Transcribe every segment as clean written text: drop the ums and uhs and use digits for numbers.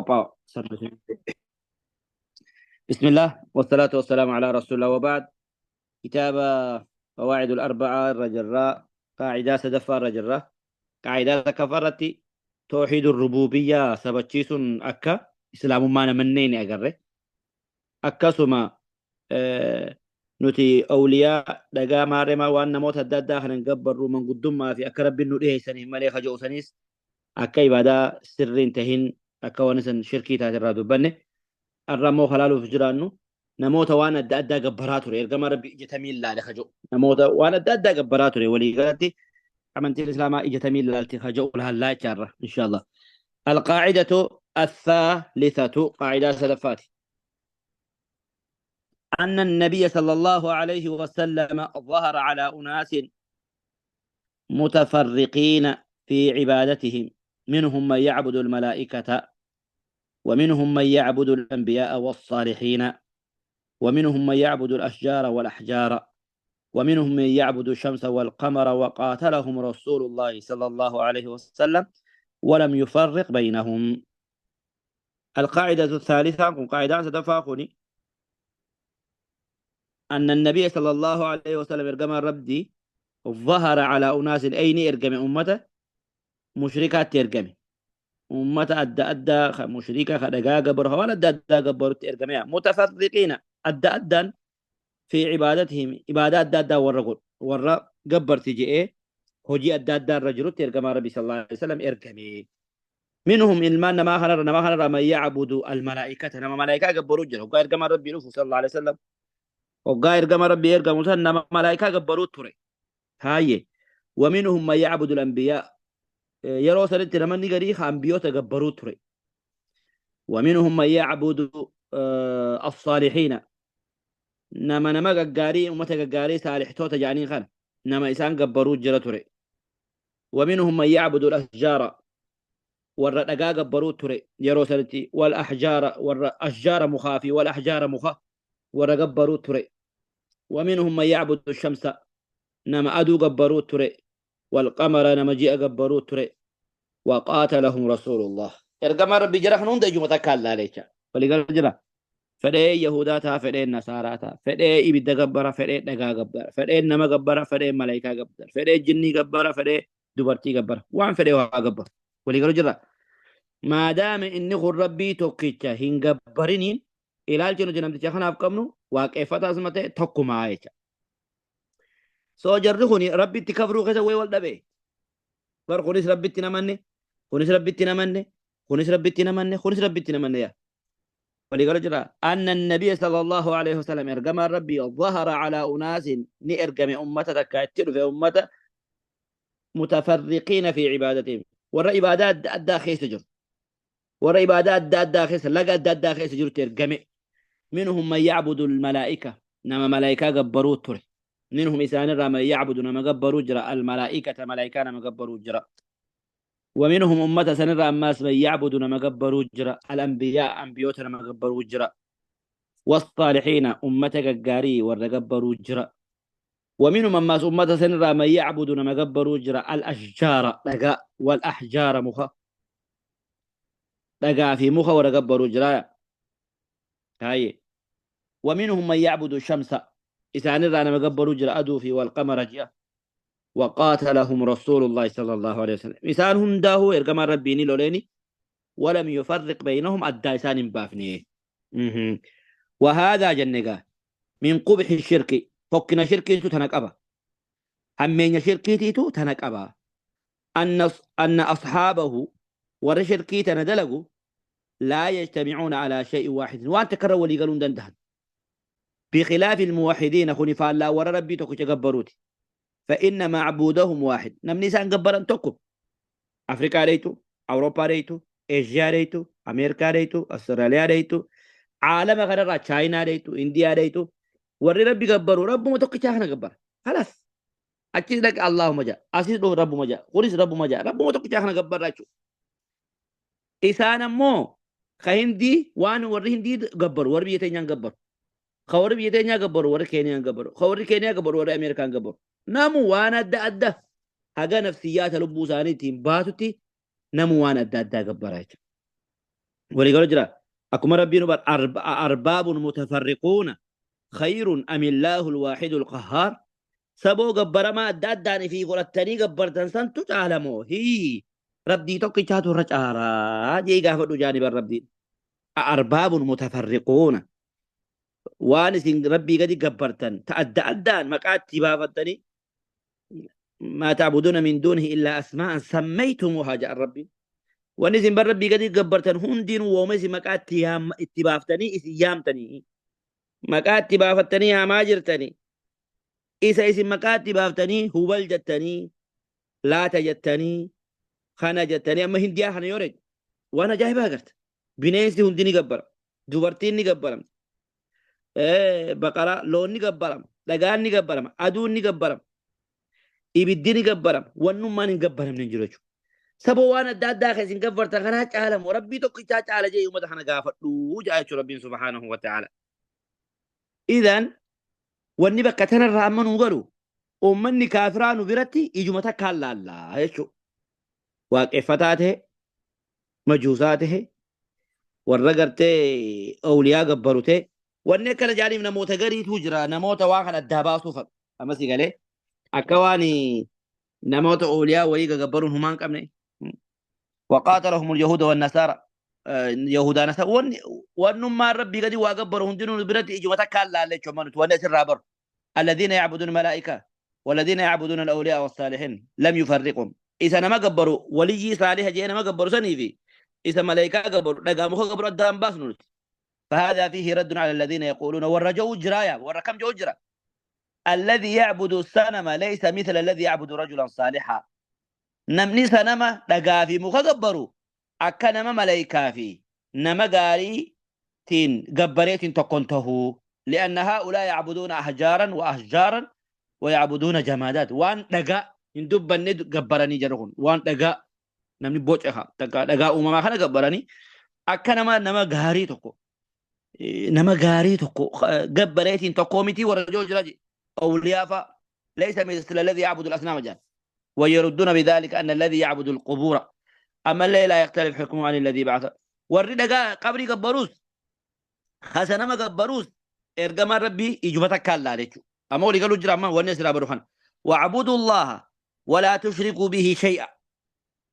قطع. بسم الله والصلاة والسلام على رسول الله وبعد. كتاب قواعد الأربعة الرجراء قاعدة سدفة الرجراء قاعدة كفرتي توحيد الربوبية سبتشيس أكا إسلام ما نمنين أقره أكا سما نتي أولياء دقا مارما وأن موت الدادا خلن قبر من قدوم ما في أكرب النوريه سنه مليخ جو سنيس أكا إبادة سرين تهين أكا ونسن شركي تاتر بنه الرمو خلالو في جرانو نموت وانا أدى قبراتوري إرقام ربي إجتميل لا لخجو نموت وانا أدى قبراتوري ولي قالتي أمنتي الإسلام إجتميل لا لخجو لها لا يتشارة إن شاء الله. القاعدة الثالثة قاعدة سلفات أن النبي صلى الله عليه وسلم ظهر على أناس متفرقين في عبادتهم منهم من يعبد الملائكة ومنهم من يعبد الأنبياء والصالحين ومنهم من يعبد الأشجار والأحجار ومنهم من يعبد الشمس والقمر وقاتلهم رسول الله صلى الله عليه وسلم ولم يفرق بينهم. القاعدة الثالثة قاعدة ستفاقني أن النبي صلى الله عليه وسلم إرقم ربدي ظهر على أناس أين إرقم أمته مشركات إرقم أمته أدى مشركة خدقا قبرها ولا أدى قبرت إرقمها متفرقين أدى في عبادتهم عبادات دادا ورا قبر تجي إيه هجي أدى الرجل ترقم ربي صلى الله عليه وسلم إرقمي منهم إلمان ما خنر من يعبد الملائكة نما ملائكة قبروا جل وقا إرقم ربي نفسه صلى الله عليه وسلم وقا إرقم ربي إرقم وسن نما ملائكة قبروا تري هاي ومنهم من يعبد الأنبياء يرو سنت نما نقريخ أنبياء تقبروا تري ومنهم من يعبد الصالحين نما قاري ومتى قاري صالح توتا جانين خان نما إسان قبروا جرى ومنهم من يعبد الأشجار والرقاق قبروا تري يرو سنتي والأحجار والأشجار مخافي والأحجار مخا ورقبروا تري ومنهم من يعبد الشمس نما أدو قبروا تري والقمر نما جيء قبروا تري وقاتلهم رسول الله يرقم ربي جرح نون دي جمتك الله عليك فلقال جرح فدي يهوداتا فدي نصاراتا فدي إبدا قبرا فدي دقا قبرا فدي نما قبرا فدي ملايكا قبرا فدي جني قبرا فدي دبرتي قبرا وعن فدي وها قبرا ولقالوا جرا ما دام إني خور ربي توقيتشا هين قبرينين إلال جنو جنمتشا خناف قمنو واقفتا اسمته توقو معايشا سو جرخوني ربي تكفرو خيسا ويوال دبي بر خونيس ربي تنمني خونيس ربي تنمني خونيس ربي تنمني خونيس ربي تنمني يا ولقال جرا أن النبي صلى الله عليه وسلم إرقم ربي ظهر على أناس نئرقم أمته كاتر في أمته متفرقين في عبادتهم ورا عبادات أدى خيس جر ورا عبادات أدى خيس لقى أدى خيس جر ترقم منهم من يعبد الملائكة نما ملائكة قبروا تري منهم إسان من يعبد نما قبروا جرا الملائكة ملائكة نما قبروا جرا ومنهم أمة سنرى الناس من يعبد نما قبروا جرا الأنبياء أنبيوت نما قبروا جرا والصالحين أمة قاري ورقبروا جرا ومنهم الناس أمة سنرى من يعبد نما قبروا جرا الأشجار لقا والأحجار مخا لقا في مخا ورقبروا جرا هاي ومنهم من يعبد الشمس إذا نرى نما قبروا جرا أدو في والقمر جاء وقاتلهم رسول الله صلى الله عليه وسلم مثالهم داهو إرقام ربيني لوليني ولم يفرق بينهم الدايسان بافني وهذا جنقا من قبح الشرك فكنا شركي تنقبا همين شركي تنقبا أن أصحابه ورشركي تندلقوا لا يجتمعون على شيء واحد وانت كروا لي قالون دندهن بخلاف الموحدين خنفاء الله وربي تكو تقبروتي فإن معبودهم واحد نمني سان قبران تكو أفريقيا ريتو أوروبا ريتو إيجيا ريتو أمريكا ريتو أستراليا ريتو عالم غير تشاينا ريتو إنديا ريتو وري ربي قبروا رب ما توقي شاهنا قبر خلاص أكيد لك اللهم جاء أسيد له رب ما جاء قريس رب ما جاء رب ما توقي شاهنا قبر راجو إسانا مو خهندي وان وري هندي قبر وري بيتين قبر خور بيتين قبر وري كينيا قبر خور كينيا قبر وري أمريكا قبر نامو وانا أدى هذا نفسيات لبوساني تيم باتوتي نمو وانا أدى قبراج ولقال جرا أكما ربي نبر أرباب متفرقون خير أم الله الواحد القهار سبو قبر ما أداني في قرأتني قبر تنسان تعلمو هي ربي توقي شاتو رجارا جي قافة جانب الربي أرباب متفرقون وانس ربي قد قبرتن أدان مقات تبافتني ما تعبدون من دونه إلا أسماء سميتموها جاء ربي ونسين بر ربي قد قبرتن هندين ومسي مقات اتبافتني إسيامتني مقات تبافتني يا ماجرتني إسا مقات تبافتني هبل جتني لا تجتني خانا جتني أما هنديا خانا يورج وانا جايبها قرت بنيسي هنديني قبر دوبرتيني قبرم بقرة لوني قبرم لقاني قبرم أدوني قبرم ibiddini gabbaram wannummaan hin gabbaramne hin jiru jechuudha. Saba waan adda addaa keessin gabbartan kanaa caalamu rabbii tokkichaa caala jee uummata kana gaafadhu jaa jechuudha rabbiin subhaanahu wa ta'ala. Idan wanni bakka tanarraa amma nu galu uummanni kaafiraa nu biratti ijuma takkaan laallaa jechuudha. Waaqeffataa ta'e, majuusaa ta'e, warra gartee awliyaa gabbaru ta'e wanni akkana jaaniif namoota gariitu jira namoota waa kana addaa baasuuf ammas galee. أكواني نموت أولياء ويجا جبرون همان كمني وقاتلهم اليهود والنصارى يهودا نصارى ونما ربي قد وجبرهم دينون برد إجوا تكلا على شمانة وناس الرابر الذين يعبدون الملائكة والذين يعبدون الأولياء والصالحين لم يفرقهم إذا ما جبروا ولي صالح جينا ما جبروا سنيفي إذا ملائكة جبروا لقاموا جبروا الدم باسنوت فهذا فيه رد على الذين يقولون ورجوا جرايا وركم جو جرا الذي يعبد السنم ليس مثل الذي يعبد رجلا صالحا نمني سنما دغافي مخغبرو اكنما ملائكه في نما غاري تين غبريت تكونته لان هؤلاء يعبدون احجارا واحجارا ويعبدون جمادات وان دغا اندبن غبرني جرهون وان دغا نمني بوچها دغا امما خنا غبرني اكنما نما غاري تكو نما غاري تكو غبريت تكوميتي ورجو جراجي أولياء ليس مثل الذي يعبد الأصنام جان ويردون بذلك أن الذي يعبد القبور أما اللي لا يختلف حكمه عن الذي بعث ورد قبري قبروس خسنا ما قبروس إرجم ربي إجمتك كلا عليك أما ولي قالوا جرى ما والناس لا بروحان وعبدوا الله ولا تشركوا به شيئا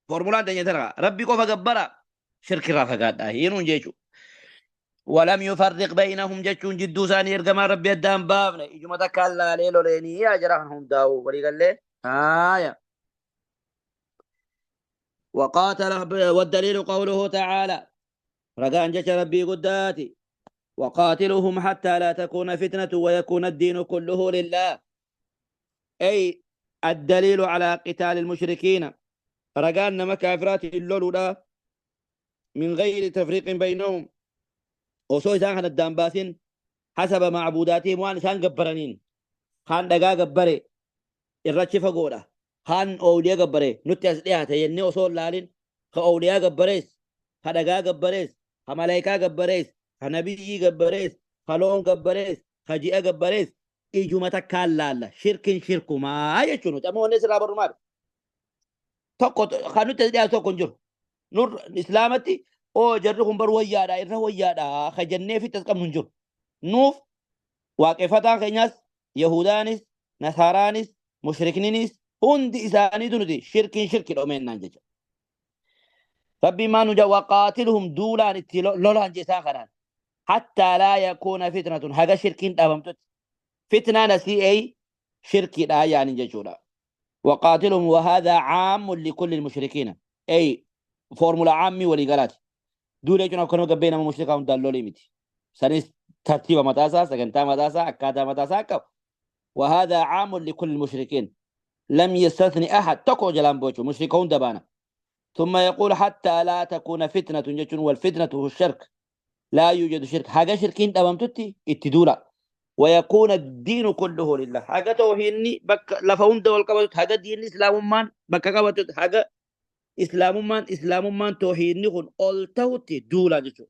فورمولان تانية ترى ربي كوفا قبرا شرك رافقات هينون جيشو ولم يفرق بينهم جتون جدو ثاني يرجم ربي الدم بابنا إجمع تكلا ليلو ليني يا جراحهم داو ولي قال له آية وقاتل والدليل قوله تعالى رجع جت ربي قداتي وقاتلهم حتى لا تكون فتنة ويكون الدين كله لله أي الدليل على قتال المشركين رجعنا مكافرات اللولو من غير تفريق بينهم وسوي سان خان الدنباسين حسب معبوداتهم وان سان قبرانين خان دقا قبري الرشي فقولا خان أولياء قبري نتيس ليها تيني وصول لالين خا أولياء قبريس خا دقا قبريس خا ملايكا قبريس خا نبي قبريس خا لون قبريس خا جيئة قبريس إجومة كان لالا شركو ما يجونو تمو الناس رابر مار توقو خانو تسليها توقو نجر نور إسلامتي او جرهم بر ويادا إرنا ويادا خجنة في تسقم ننجر نوف واقفتان خيناس يهودانيس نصارانيس مشركينيس هند إساني دونتي شرك الأمين نانجج ربي ما نجا وقاتلهم دولان لولان جيسان خنان حتى لا يكون فتنة هذا شركين أبمتت فتنة نسي أي شرك لا يعني ججولا وقاتلهم وهذا عام لكل المشركين أي فورمولا عامي ولقالات دولة جنا كانوا قبينا مشركون دالو ليمتي سنس ترتيب متاسا سكنتا متاسا أكادا متاسا كو وهذا عام لكل المشركين لم يستثني أحد تقو جلان بوچو مشركون دبانا ثم يقول حتى لا تكون فتنة جتون والفتنة هو الشرك لا يوجد شرك حاجة شركين أمامتتي اتدولا ويكون الدين كله لله حاجة توهيني بك لفون دول قبضت حاجة دين إسلام مان بك قبضت حاجة إسلام مان توهيني خن ألتوتي دولا جتو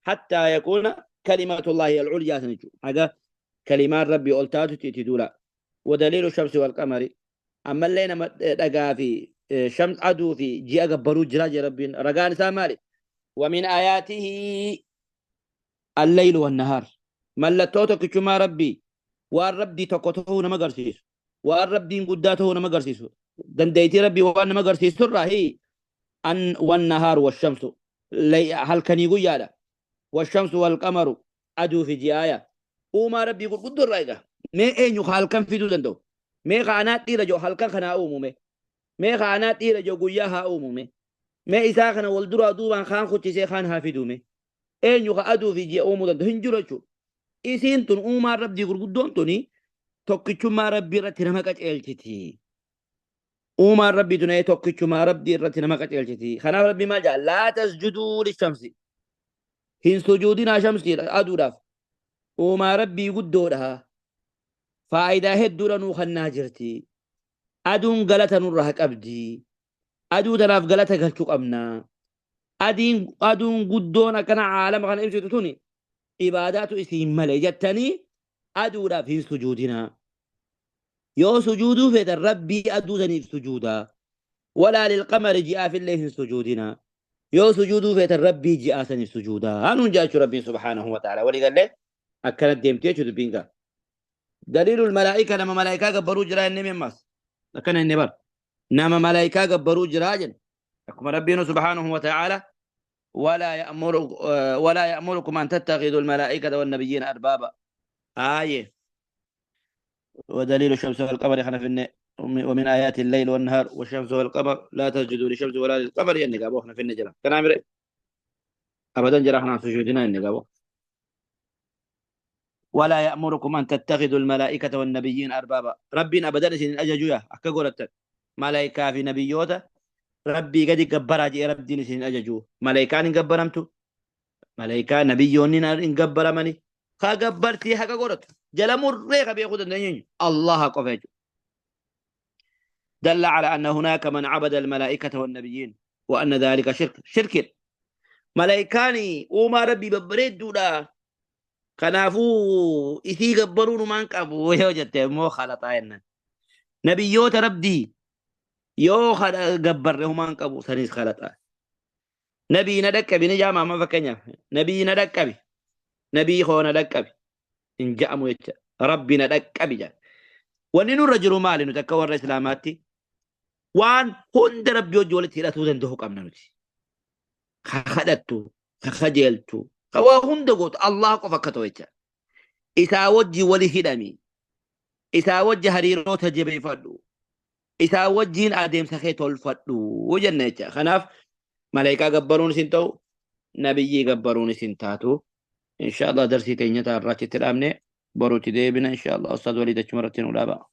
حتى يكون كلمة الله العليا سنجو حاجة كلمات ربي ألتوتي تدولا ودليل الشمس والقمر أما اللي نما دقا في شمس عدو في جي أقبرو جراج ربي رقان سامالي ومن آياته الليل والنهار ملتوتك كما ربي والرب دي تقوته نما قرسيس والرب دين قداته نما قرسيس دنديتي ربي وانا ما قرسيس هي أن والنهار والشمس هل كان يقول يالا والشمس والقمر أدو في جيايا وما ربي يقول قدر رايقا ما أين يخال كان في دندو ما خانات تيرا جو هل كان خنا أومو ما خانات تيرا جو قياها أومو ما إساخنا والدرا دوبان خان خوتي سي خان هافدو أين يخا أدو في جيا أومو دندو هنجرو إسين تن أمار رب دي قدون توني توكيشو ما ربي رتنا ما قتلتي أمار ربي تناي توكيشو ما ربي رتنا ما قتلتي خنا ربي ما جاء لا تسجدوا للشمس هن سجودنا شمس أدو داف أمار ربي قدونها فايدة هدولا نو خنا جرتي أدون غلطة نورهك أبدي أدو تناف غلطة غلطوك أمنا أدون قدونا كان عالم خنا إمسي تتوني عبادات اسم ملي جتني أدولا في سجودنا يو سجود في الرب أدودني في سجودا ولا للقمر جاء في الله سجودنا يو سجود في الرب جاء سني سجودا أنو جاء ربي سبحانه وتعالى ولذا له أكلت ديمتي تبينك دليل الملائكة لما ملائكة قبروا جرا النمي ماس لكن النبر نما ملائكة قبروا جراجا أكما ربنا سبحانه وتعالى ولا يأمركم أن تتخذوا الملائكة والنبيين أربابا آية ودليل الشمس والقمر خنا في ومن آيات الليل والنهار والشمس والقمر لا تسجدوا للشمس ولا للقمر يعني قابو احنا في النجرة كان عامر أبدا جرحنا سجودنا يعني قابو ولا يأمركم أن تتخذوا الملائكة والنبيين أربابا ربنا أبدا سين أججويا أكا قولت ملائكة في نبيوتا ربي قد قبر أجي ربي سين أججو ملائكة نقبرمتو ملائكة نبيون نقبرمني خا قبرتي حقا قولت جلمو الريخ بيخود النجين الله قفاجو دل على أن هناك من عبد الملائكة والنبيين وأن ذلك شرك ملائكاني وما ربي ببريد دولا كنافو إثي قبرون مانك أبو ويوجد مو خلطائنا نبيوت ربدي يو قبر له مانك أبو سنيس خلطا نبي ندك بي نجامع ما فكنيا نبي ندك بي نبي خو ندك بي إن جاء مويتش ربي ندك بي جا وننو الرجل مالي نتكور الإسلاماتي وان هند ربي وجولت هلا تودن دهوك أمنا نتي خدتو خجلتو خوا هند قوت الله قفكتو يتشا إذا وجه ولي هدمي إذا وجه هريرو تجيبي فدو إذا وجهين آدم سخيت الفدو وجنة يتشا خناف ملايكا قبرون سنتو نبي قبرون سنتاتو إن شاء الله درسي تينيتا الراتي تلامني بروتي ديبنا إن شاء الله أستاذ وليد مرتين ولا بقى